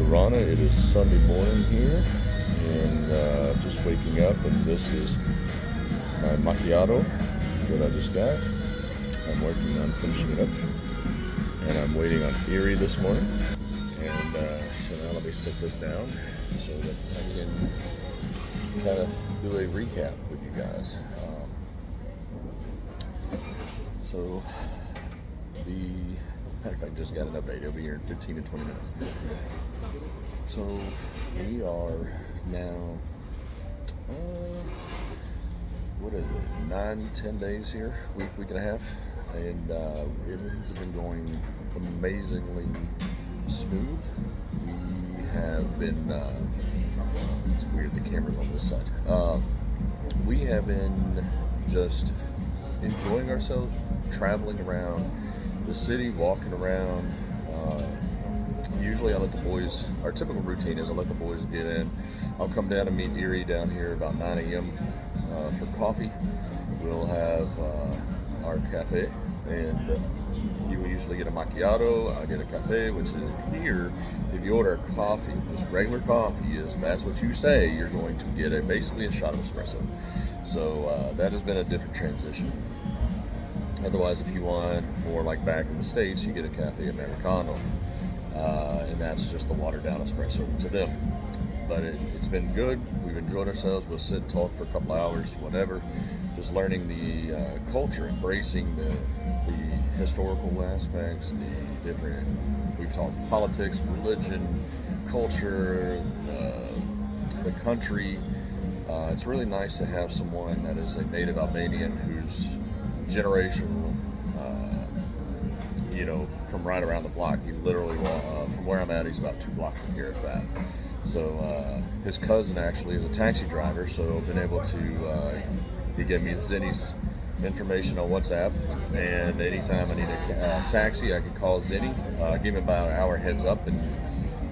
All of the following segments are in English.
Tirana. It is Sunday morning here, and just waking up, and this is my macchiato that I just got. I'm working on finishing it up, and I'm waiting on Erie this morning. And so now let me sit this down so that I can kind of do a recap with you guys. So I just got an update. It'll be here in 15 to 20 minutes. So we are now, what is it, 9-10 days here, week and a half, and it has been going amazingly smooth. We have been, it's weird, the camera's on this side. We have been just enjoying ourselves, traveling around the city, walking around. Usually I let the boys, our typical routine is I let the boys get in. I'll come down and meet Erie down here about 9 a.m. For coffee. We'll have our cafe, and he will usually get a macchiato. I get a cafe, which is here, if you order a coffee, just regular coffee, that's what you say, you're going to get basically a shot of espresso. So that has been a different transition. Otherwise, if you want more like back in the States, you get a cafe americano, and that's just the watered down espresso to them. But it's been good. We've enjoyed ourselves. We'll sit and talk for a couple hours, whatever. Just learning the culture, embracing the historical aspects, the different. We've talked politics, religion, culture, the country. It's really nice to have someone that is a native Albanian who's generational, from right around the block. He literally, from where I'm at, he's about 2 blocks from here, if that. So his cousin actually is a taxi driver, so I've been able to, he gave me Zinni's information on WhatsApp, and anytime I need a taxi, I can call Zinni, give him about an hour heads up, and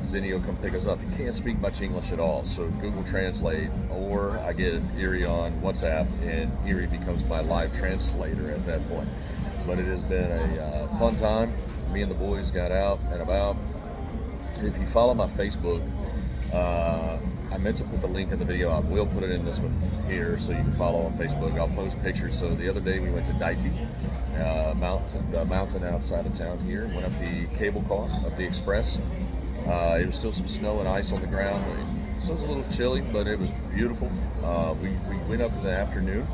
Zinni will come pick us up. He can't speak much English at all, so Google Translate, or I get Erie on WhatsApp, and Erie becomes my live translator at that point. But it has been a fun time. Me and the boys got out and about. If you follow my Facebook, I meant to put the link in the video. I will put it in this one here so you can follow on Facebook. I'll post pictures. So the other day we went to Daiti, the mountain outside of town here. Went up the cable car, up the express. It was still some snow and ice on the ground, so it was a little chilly, but it was beautiful. We went up in the afternoon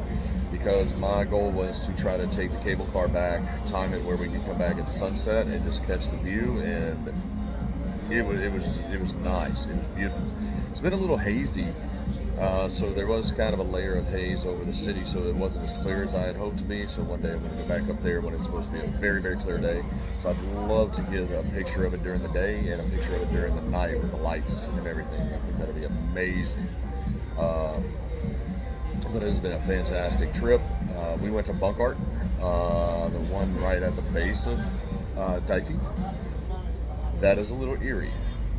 because my goal was to try to take the cable car back, time it where we could come back at sunset and just catch the view, and it was nice. It was beautiful. It's been a little hazy, so there was kind of a layer of haze over the city, so it wasn't as clear as I had hoped to be. So one day I'm going to go back up there when it's supposed to be a very, very clear day. So I'd love to get a picture of it during the day and a picture of it during the night with the lights and everything. I think that'll be amazing. But it's been a fantastic trip. We went to Bunkart, the one right at the base of Daiti. That is a little eerie.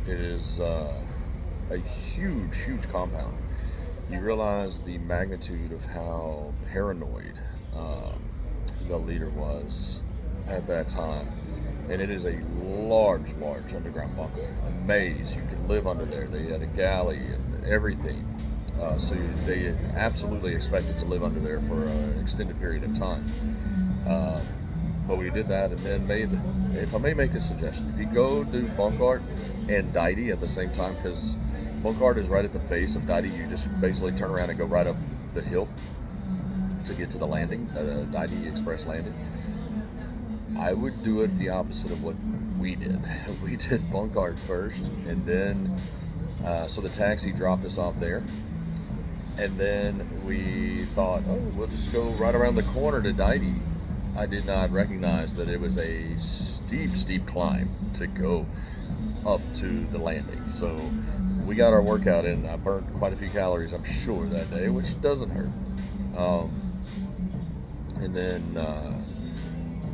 It is a huge, huge compound. You realize the magnitude of how paranoid the leader was at that time. And it is a large, large underground bunker. A maze. You could live under there. They had a galley and everything. So they absolutely expected to live under there for an extended period of time. But we did that, and then if I may make a suggestion, if you go to Bunkart and Daiti at the same time, because Bunkart is right at the base of Daiti, you just basically turn around and go right up the hill to get to the landing, Daiti Express landing. I would do it the opposite of what we did. We did Bunkart first, and then, so the taxi dropped us off there. And then we thought, we'll just go right around the corner to Daiti. I did not recognize that it was a steep, steep climb to go up to the landing. So we got our workout in. I burnt quite a few calories, I'm sure, that day, which doesn't hurt. And then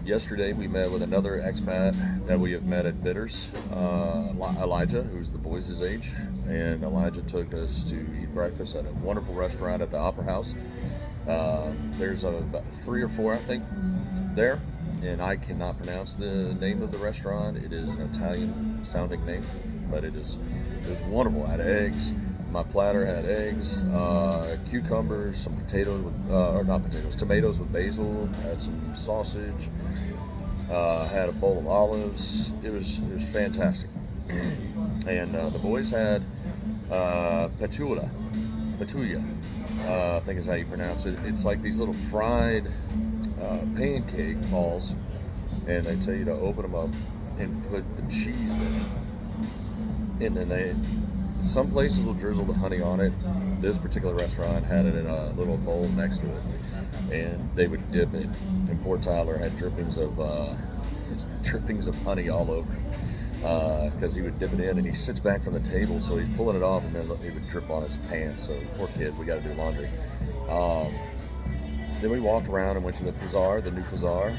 yesterday we met with another expat that we have met at Bitters, Elijah, who's the boys' age. And Elijah took us to eat breakfast at a wonderful restaurant at the Opera House. There's about 3 or 4, I think, there. And I cannot pronounce the name of the restaurant. It is an Italian-sounding name. but it was wonderful. I had eggs. My platter had eggs, cucumbers, some potatoes with, or not potatoes, tomatoes with basil. Had some sausage. Had a bowl of olives. It was fantastic. And the boys had patulia. I think is how you pronounce it. It's like these little fried pancake balls, and they tell you to open them up and put the cheese in it. And then some places will drizzle the honey on it. This particular restaurant had it in a little bowl next to it, and they would dip it. And poor Tyler had drippings of honey all over, because he would dip it in, and he sits back from the table, so he's pulling it off, and then it would drip on his pants. So poor kid, we got to do laundry. Then we walked around and went to the Bazaar, the new Bazaar.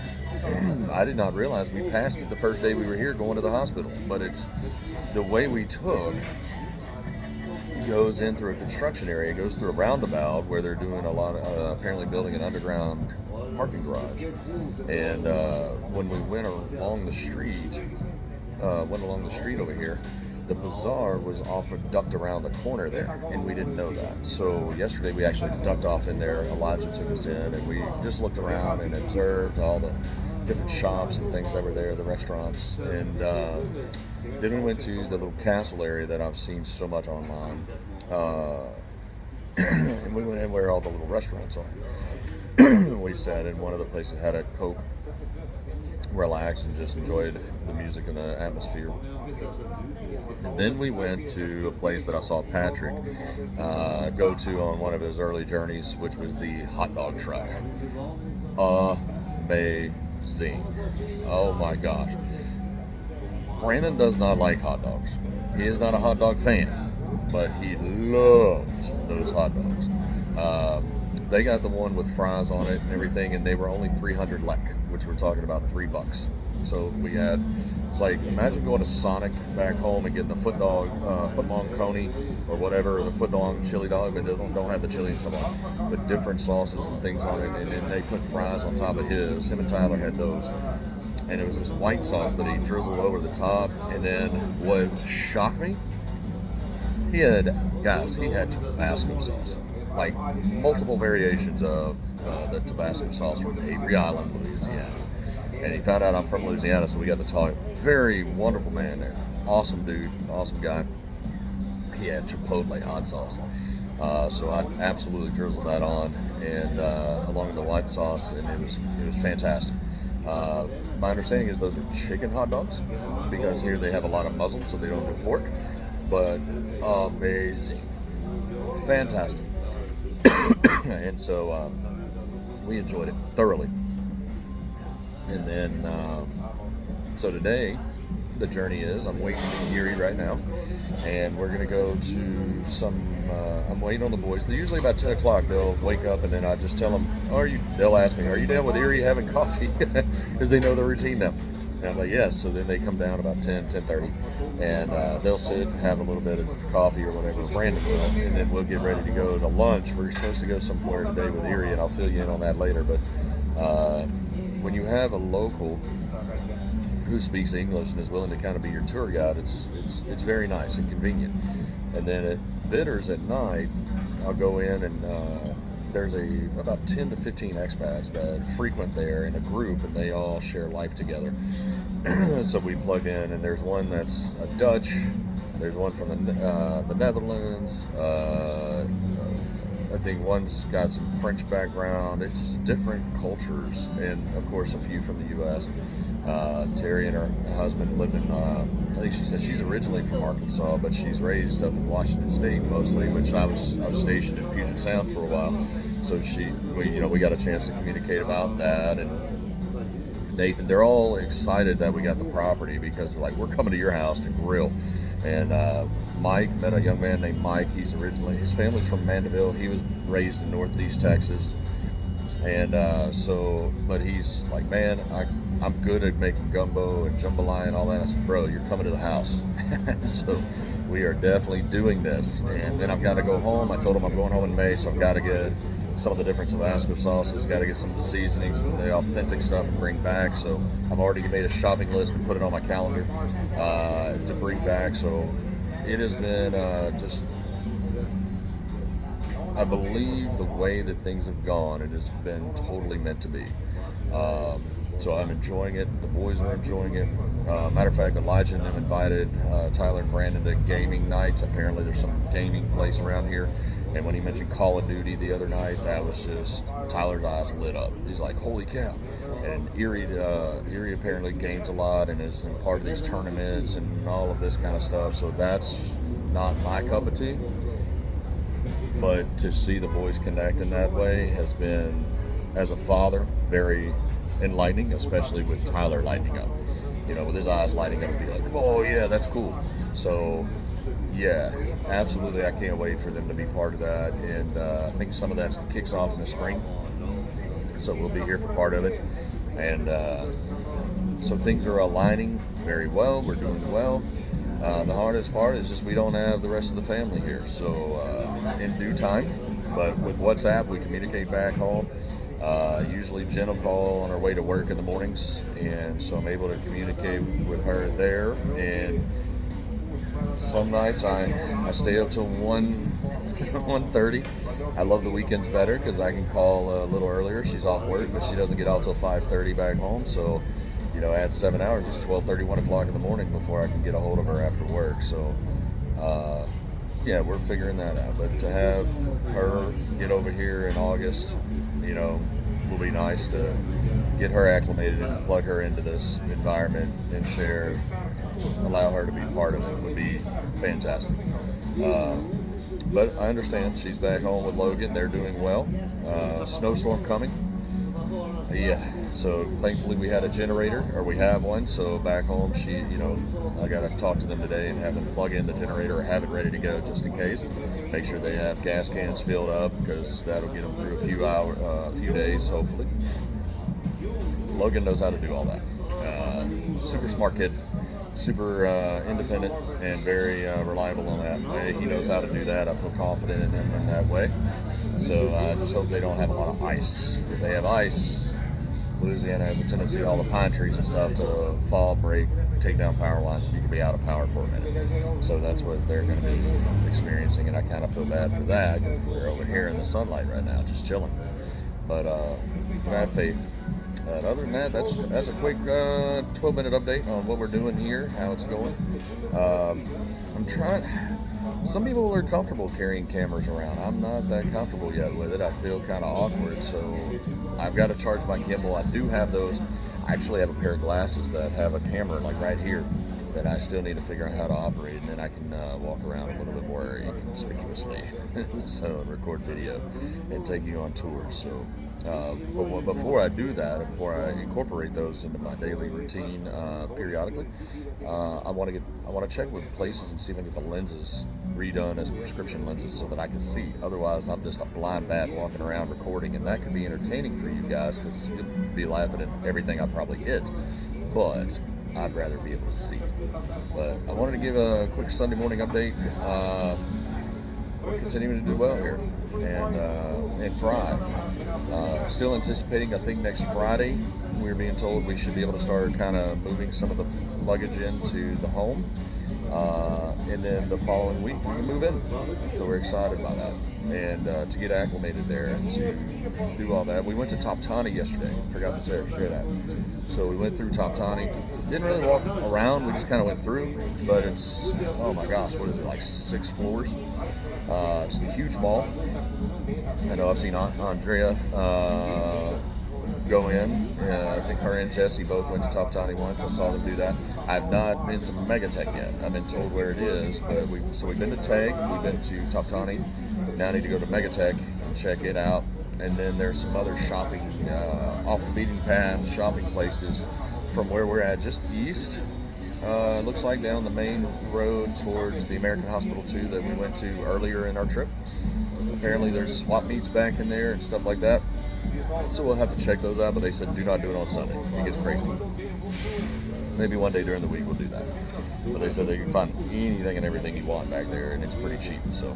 I did not realize we passed it the first day we were here going to the hospital, but it's the way we took. Goes in through a construction area, goes through a roundabout where they're doing a lot of, apparently building an underground parking garage. And when we went along the street over here, the Bazaar was ducked around the corner there, and we didn't know that. So yesterday we actually ducked off in there. Elijah took us in, and we just looked around and observed all the different shops and things that were there, the restaurants. And then we went to the little castle area that I've seen so much online. And we went in where all the little restaurants are. We sat in one of the places, had a Coke, relaxed, and just enjoyed the music and the atmosphere. And then we went to a place that I saw Patrick go to on one of his early journeys, which was the hot dog truck. Amazing. Oh my gosh. Brandon does not like hot dogs. He is not a hot dog fan, but he loves those hot dogs. They got the one with fries on it and everything, and they were only 300 lek, which we're talking about $3. So we had, it's like, imagine going to Sonic back home and getting the foot-long coney or whatever, or the foot-long chili dog, but they don't have the chili and stuff on it, but different sauces and things on it, and then they put fries on top of his. Him and Tyler had those. And it was this white sauce that he drizzled over the top. And then what shocked me, he had Tabasco sauce, like multiple variations of the Tabasco sauce from Avery Island, Louisiana. And he found out I'm from Louisiana, so we got to talk. Very wonderful man there. Awesome dude, awesome guy. He had Chipotle hot sauce. So I absolutely drizzled that on, and along with the white sauce, and it was fantastic. My understanding is those are chicken hot dogs, because here they have a lot of muzzle, so they don't do pork. But amazing, fantastic. And so we enjoyed it thoroughly. And then so today the journey is, I'm waiting in Erie right now, and we're gonna go to some I'm waiting on the boys. They're usually about 10 o'clock. They'll wake up, and then I just tell them, they'll ask me, are you down with Erie having coffee? Because they know the routine now. And I'm like, yes. So then they come down about 10:30, and they'll sit and have a little bit of coffee or whatever, Brandon will, and then we'll get ready to go to lunch. We're supposed to go somewhere today with Erie, and I'll fill you in on that later. But when you have a local who speaks English and is willing to kind of be your tour guide, it's very nice and convenient. And then at Bitters at night, I'll go in, and there's about 10 to 15 expats that frequent there in a group, and they all share life together. So we plug in, and there's one that's a Dutch, there's one from the Netherlands, I think one's got some French background. It's just different cultures, and of course a few from the U.S. Terry and her husband lived in, I think she said she's originally from Arkansas, but she's raised up in Washington State mostly, which I was stationed in Puget Sound for a while. So we got a chance to communicate about that. And Nathan, they're all excited that we got the property, because they're like, we're coming to your house to grill. And Mike, met a young man named Mike. His family's from Mandeville. He was raised in Northeast Texas. And but he's like, man, I'm good at making gumbo and jambalaya and all that. I said, bro, you're coming to the house. So we are definitely doing this. And then I've got to go home. I told them I'm going home in May, so I've got to get some of the different Tabasco sauces, got to get some of the seasonings and the authentic stuff and bring back. So I've already made a shopping list and put it on my calendar to bring back. So it has been just, I believe the way that things have gone, it has been totally meant to be. So I'm enjoying it. The boys are enjoying it. Matter of fact, Elijah and them invited Tyler and Brandon to gaming nights. Apparently there's some gaming place around here. And when he mentioned Call of Duty the other night, that was just, Tyler's eyes lit up. He's like, holy cow. And Erie apparently games a lot and is part of these tournaments and all of this kind of stuff. So that's not my cup of tea. But to see the boys connect in that way has been, as a father, very enlightening, especially with Tyler lighting up. You know, with his eyes lighting up and be like, oh yeah, that's cool. So yeah, absolutely, I can't wait for them to be part of that. And I think some of that kicks off in the spring. So we'll be here for part of it. And so things are aligning very well. We're doing well. The hardest part is just we don't have the rest of the family here. So in due time, but with WhatsApp, we communicate back home. Usually Jen will call on her way to work in the mornings, and so I'm able to communicate with her there. And some nights I stay up till 1:30. I love the weekends better because I can call a little earlier. She's off work, but she doesn't get out till 5:30 back home. So, you know, add 7 hours. It's 12:30, 1 o'clock in the morning before I can get a hold of her after work. So, yeah, we're figuring that out. But to have her get over here in August, you know, will be nice to get her acclimated and plug her into this environment and share, allow her to be part of it would be fantastic. But I understand she's back home with Logan. They're doing well. Snowstorm coming. Yeah, so thankfully we had a generator, or we have one. So back home, I got to talk to them today and have them plug in the generator or have it ready to go just in case. Make sure they have gas cans filled up because that'll get them through a few days, hopefully. Logan knows how to do all that. Super smart kid, super independent, and very reliable on that. He knows how to do that. I feel confident in him in that way. So I just hope they don't have a lot of ice. If they have ice, Louisiana has a tendency, all the pine trees and stuff, to fall, break, take down power lines, and you can be out of power for a minute. So that's what they're going to be experiencing, and I kind of feel bad for that. We're over here in the sunlight right now, just chilling. But I have faith. Other than that, that's a quick 12-minute update on what we're doing here, how it's going. I'm trying. Some people are comfortable carrying cameras around. I'm not that comfortable yet with it. I feel kind of awkward, so I've got to charge my gimbal. I do have those. I actually have a pair of glasses that have a camera like right here that I still need to figure out how to operate, and then I can walk around a little bit more inconspicuously, so record video and take you on tours. So. But before I do that, and before I incorporate those into my daily routine periodically, I want to check with places and see if I can get the lenses redone as prescription lenses so that I can see. Otherwise, I'm just a blind bat walking around recording, and that can be entertaining for you guys because you'll be laughing at everything I probably hit. But I'd rather be able to see. But I wanted to give a quick Sunday morning update. We're continuing to do well here and thrive. Still anticipating, I think next Friday, we're being told we should be able to start kind of moving some of the luggage into the home. And then the following week, we can move in. So we're excited about that. And to get acclimated there and to do all that. We went to Top Tawny yesterday. Forgot to say that. So we went through Top Tawny. Didn't really walk around. We just kind of went through. But it's, oh my gosh, what is it, like 6 floors? It's a huge mall. I know I've seen Andrea go in. I think her and Jesse both went to Top Tawny once. I saw them do that. I've not been to Megatech yet. I've been told where it is, but we've been to Tag, we've been to Top Tawny. Now I need to go to Megatech and check it out. And then there's some other shopping, off the beaten path shopping places from where we're at, just east. It looks like down the main road towards the American Hospital 2 that we went to earlier in our trip. Apparently there's swap meets back in there and stuff like that. So we'll have to check those out, but they said do not do it on Sunday. It gets crazy. Maybe one day during the week we'll do that. But they said they can find anything and everything you want back there, and it's pretty cheap. So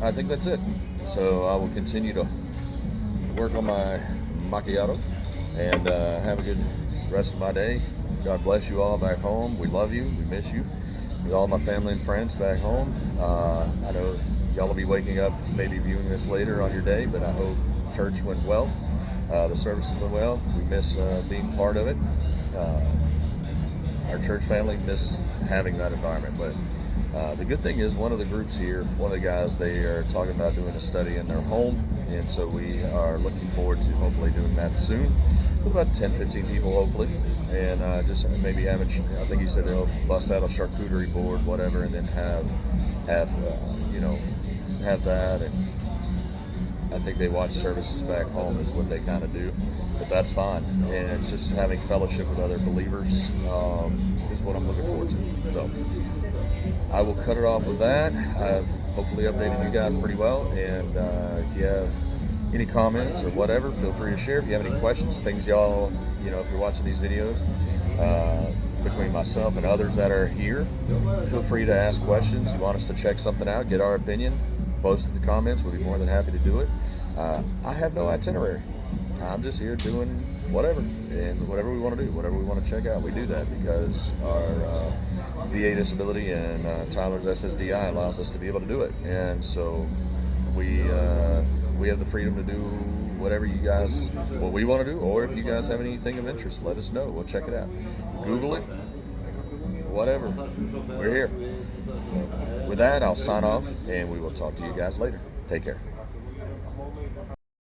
I think that's it. So I will continue to work on my macchiato and have a good rest of my day. God bless you all back home. We love you. We miss you. With all my family and friends back home. I know y'all will be waking up, maybe viewing this later on your day, but I hope church went well. The services went well. We miss being part of it. Our church family miss having that environment. But the good thing is, one of the groups here, one of the guys, they are talking about doing a study in their home, and so we are looking forward to hopefully doing that soon. With about 10, 15 people, hopefully, and just maybe having, I think he said they'll bust out a charcuterie board, whatever, and then have that, and I think they watch services back home is what they kind of do, but that's fine, and it's just having fellowship with other believers is what I'm looking forward to. So I will cut it off with that. I've hopefully updated you guys pretty well, and if you have any comments or whatever, feel free to share. If you have any questions, things y'all, if you're watching these videos, between myself and others that are here, feel free to ask questions. You want us to check something out, get our opinion, post in the comments. We'll be more than happy to do it. I have no itinerary. I'm just here doing whatever, and whatever we want to do, whatever we want to check out, we do that because our VA disability and Tyler's SSDI allows us to be able to do it. And so we have the freedom to do whatever what we want to do, or if you guys have anything of interest, let us know. We'll check it out. Google it, whatever. We're here. So with that, I'll sign off, and we will talk to you guys later. Take care.